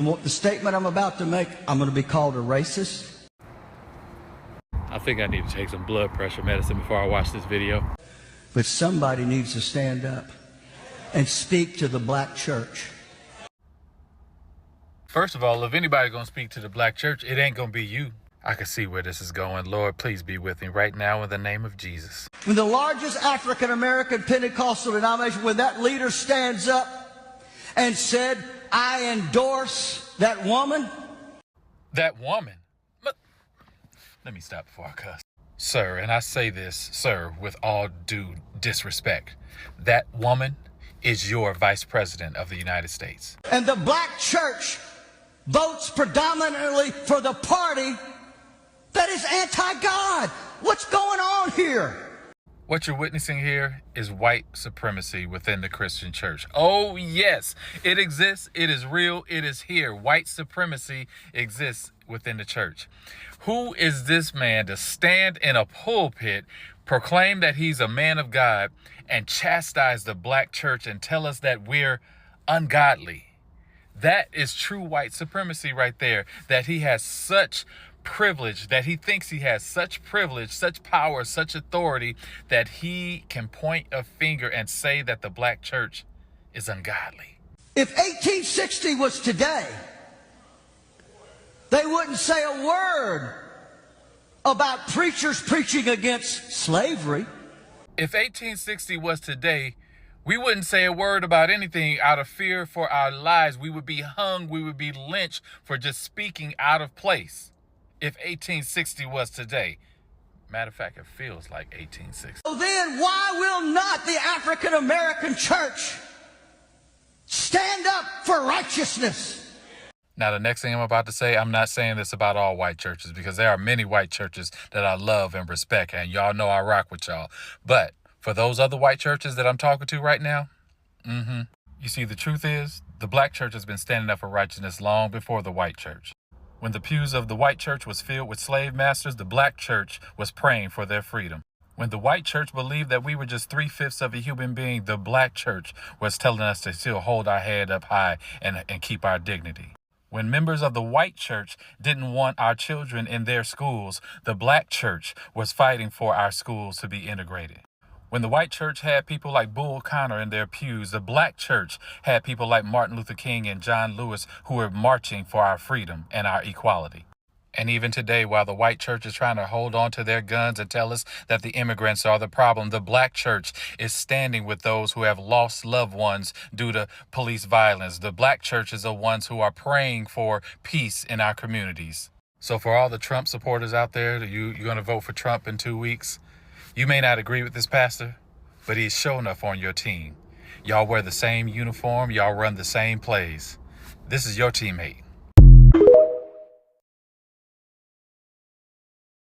The statement I'm about to make, I'm going to be called a racist. I think I need to take some blood pressure medicine before I watch this video. But somebody needs to stand up and speak to the black church. First of all, if anybody's going to speak to the black church, it ain't going to be you. I can see where this is going. Lord, please be with me right now in the name of Jesus. When the largest African-American Pentecostal denomination, when that leader stands up and said, I endorse that woman. That woman? Let me stop before I cuss. Sir, and I say this, sir, with all due disrespect, that woman is your vice president of the United States. And the black church votes predominantly for the party that is anti-God. What's going on here? What you're witnessing here is white supremacy within the Christian church. Oh, yes, it exists. It is real. It is here. White supremacy exists within the church. Who is this man to stand in a pulpit, proclaim that he's a man of God, and chastise the black church and tell us that we're ungodly? That is true white supremacy right there, that he has such privilege, that he thinks he has such privilege, such power, such authority, that he can point a finger and say that the black church is ungodly. If 1860 was today, they wouldn't say a word about preachers preaching against slavery. If 1860 was today, we wouldn't say a word about anything out of fear for our lives. We would be hung, we would be lynched for just speaking out of place. If 1860 was today. Matter of fact, it feels like 1860. So then why will not the African American church stand up for righteousness? Now, the next thing I'm about to say, I'm not saying this about all white churches, because there are many white churches that I love and respect, and y'all know I rock with y'all. But for those other white churches that I'm talking to right now, you see, the truth is, the black church has been standing up for righteousness long before the white church. When the pews of the white church was filled with slave masters, the black church was praying for their freedom. When the white church believed that we were just 3/5 of a human being, the black church was telling us to still hold our head up high and keep our dignity. When members of the white church didn't want our children in their schools, the black church was fighting for our schools to be integrated. When the white church had people like Bull Connor in their pews, the black church had people like Martin Luther King and John Lewis who were marching for our freedom and our equality. And even today, while the white church is trying to hold on to their guns and tell us that the immigrants are the problem, the black church is standing with those who have lost loved ones due to police violence. The black churches are ones who are praying for peace in our communities. So for all the Trump supporters out there, you're going to vote for Trump in 2 weeks. You may not agree with this pastor, but he's sure enough on your team. Y'all wear the same uniform. Y'all run the same plays. This is your teammate.